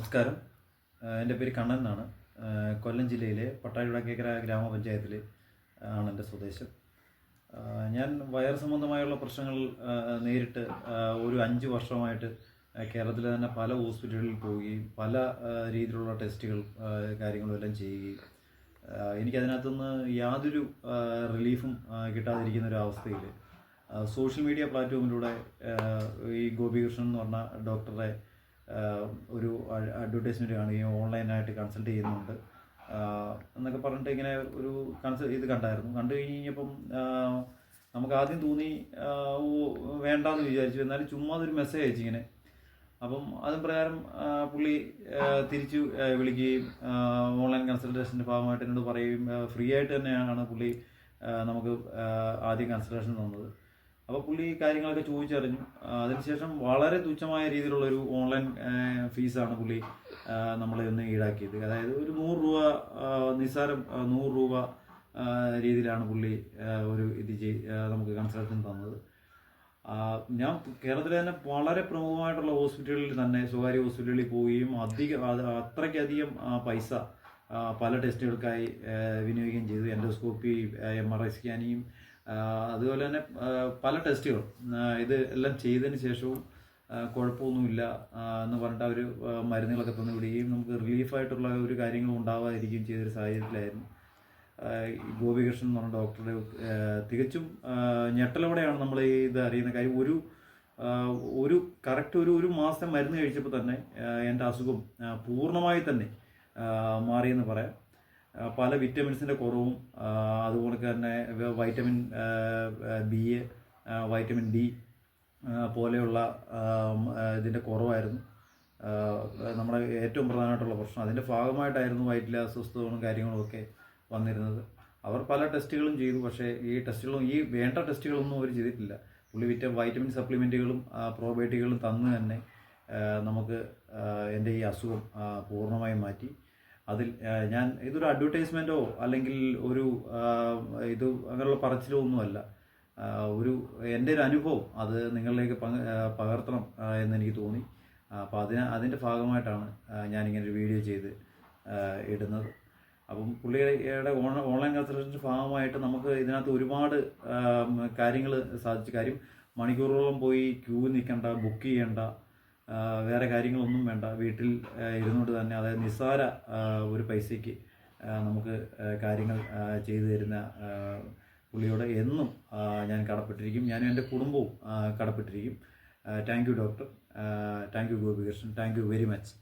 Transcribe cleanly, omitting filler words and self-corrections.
നമസ്കാരം. എൻ്റെ പേര് കണ്ണൻ എന്നാണ്. കൊല്ലം ജില്ലയിലെ പട്ടാഴിവടക്കേക്കര ഗ്രാമപഞ്ചായത്തിൽ ആണ് എൻ്റെ സ്വദേശം. ഞാൻ വയർ സംബന്ധമായുള്ള പ്രശ്നങ്ങൾ നേരിട്ട് ഒരു 5 വർഷമായിട്ട് കേരളത്തിലെ തന്നെ പല ഹോസ്പിറ്റലുകളിൽ പോവുകയും പല രീതിയിലുള്ള ടെസ്റ്റുകൾ കാര്യങ്ങളും എല്ലാം ചെയ്യുകയും എനിക്കതിനകത്തുനിന്ന് യാതൊരു റിലീഫും കിട്ടാതിരിക്കുന്ന ഒരു അവസ്ഥയിൽ സോഷ്യൽ മീഡിയ പ്ലാറ്റ്ഫോമിലൂടെ ഈ ഗോപികൃഷ്ണൻ എന്ന് പറഞ്ഞ ഡോക്ടറെ ഒരു അഡ്വർടൈസ്മെൻറ്റ് കാണുകയും ഓൺലൈനായിട്ട് കൺസൾട്ട് ചെയ്യുന്നുണ്ട് എന്നൊക്കെ പറഞ്ഞിട്ട് ഇങ്ങനെ ഒരു ഇത് കണ്ടു കഴിഞ്ഞപ്പം നമുക്ക് ആദ്യം തോന്നി വേണ്ടാന്ന് വിചാരിച്ചു. എന്നാലും ചുമ്മാ അതൊരു മെസ്സേജ് അയച്ചു ഇങ്ങനെ. അപ്പം അതിന് പ്രകാരം പുള്ളി തിരിച്ചു വിളിക്കുകയും ഓൺലൈൻ കൺസൾട്ടേഷൻ്റെ ഭാഗമായിട്ട് എന്നോട് പറയുകയും ഫ്രീ ആയിട്ട് തന്നെയാണ് പുള്ളി നമുക്ക് ആദ്യം കൺസൾട്ടേഷൻ തന്നത്. അപ്പോൾ പുള്ളി കാര്യങ്ങളൊക്കെ ചോദിച്ചറിഞ്ഞു. അതിനുശേഷം വളരെ തുച്ഛമായ രീതിയിലുള്ളൊരു ഓൺലൈൻ ഫീസാണ് പുള്ളി നമ്മളെ ഒന്ന് ഈടാക്കിയത്. അതായത് ഒരു 100 രൂപ, നിസ്സാരം 100 രൂപ രീതിയിലാണ് പുള്ളി ഒരു നമുക്ക് കൺസൾട്ടേഷൻ തന്നത്. ഞാൻ കേരളത്തിലെ തന്നെ വളരെ പ്രമുഖമായിട്ടുള്ള ഹോസ്പിറ്റലുകളിൽ തന്നെ, സ്വകാര്യ ഹോസ്പിറ്റലുകളിൽ പോവുകയും അത്രയ്ക്കധികം പൈസ പല ടെസ്റ്റുകൾക്കായി വിനിയോഗിക്കുകയും ചെയ്തു. എൻഡോസ്കോപ്പി, MRI സ്കാനിങ്ങും അതുപോലെ തന്നെ പല ടെസ്റ്റുകൾ ഇത് എല്ലാം ചെയ്തതിന് ശേഷവും കുഴപ്പമൊന്നുമില്ല എന്ന് പറഞ്ഞിട്ട് അവർ മരുന്നുകളൊക്കെ തന്നു വിടുകയും നമുക്ക് റിലീഫായിട്ടുള്ള ഒരു കാര്യങ്ങളും ഉണ്ടാവാതിരിക്കുകയും ചെയ്തൊരു സാഹചര്യത്തിലായിരുന്നു. ഗോപികൃഷ്ണൻ എന്ന് പറഞ്ഞ ഡോക്ടറുടെ തികച്ചും ഞെട്ടലോടെയാണ് നമ്മൾ ഇത് അറിയുന്ന കാര്യം. ഒരു കറക്റ്റ് ഒരു മാസം മരുന്ന് കഴിച്ചപ്പോൾ തന്നെ എൻ്റെ അസുഖം പൂർണ്ണമായി തന്നെ മാറിയെന്ന് പറയാം. പല വിറ്റമിൻസിൻ്റെ കുറവും അതുപോലെ തന്നെ വൈറ്റമിൻ ബി, വൈറ്റമിൻ ഡി പോലെയുള്ള ഇതിൻ്റെ കുറവായിരുന്നു നമ്മുടെ ഏറ്റവും പ്രധാനമായിട്ടുള്ള പ്രശ്നം. അതിൻ്റെ ഭാഗമായിട്ടായിരുന്നു വയറ്റിലെ അസ്വസ്ഥതകളും കാര്യങ്ങളും ഒക്കെ വന്നിരുന്നത്. അവർ പല ടെസ്റ്റുകളും ചെയ്തു. പക്ഷേ ഈ ടെസ്റ്റുകളും വേണ്ട ടെസ്റ്റുകളൊന്നും അവർ ചെയ്തിട്ടില്ല. പുള്ളി വൈറ്റമിൻ സപ്ലിമെൻറ്റുകളും പ്രോബയോട്ടിക്കുകളും തന്ന് തന്നെ നമുക്ക് എൻ്റെ ഈ അസുഖം പൂർണ്ണമായും മാറ്റി. അതിൽ ഞാൻ ഇതൊരു അഡ്വർടൈസ്മെൻറ്റോ അല്ലെങ്കിൽ ഇത് അങ്ങനെയുള്ള പറച്ചിലോ ഒന്നുമല്ല. എൻ്റെ ഒരു അനുഭവം അത് നിങ്ങളിലേക്ക് പകർത്തണം എന്നെനിക്ക് തോന്നി. അപ്പോൾ അതിൻ്റെ ഭാഗമായിട്ടാണ് ഞാനിങ്ങനെ ഒരു വീഡിയോ ചെയ്ത് ഇടുന്നത്. അപ്പം പുള്ളിയുടെ ഓൺലൈൻ കൺസൾട്ടേഷൻ്റെ ഭാഗമായിട്ട് നമുക്ക് ഇതിനകത്ത് ഒരുപാട് കാര്യങ്ങൾ സാധിച്ചു. കാര്യം മണിക്കൂറുകളോളം പോയി ക്യൂ നിൽക്കേണ്ട, ബുക്ക് ചെയ്യേണ്ട, വേറെ കാര്യങ്ങളൊന്നും വേണ്ട. വീട്ടിൽ ഇരുന്നുകൊണ്ട് തന്നെ, അതായത് നിസ്സാര ഒരു പൈസയ്ക്ക് നമുക്ക് കാര്യങ്ങൾ ചെയ്തു തരുന്ന പുള്ളിയോട് എന്നും ഞാൻ കടപ്പെട്ടിരിക്കും. ഞാനും എൻ്റെ കുടുംബവും കടപ്പെട്ടിരിക്കും. Thank you doctor, thank you Gopikrishnan, thank you very much.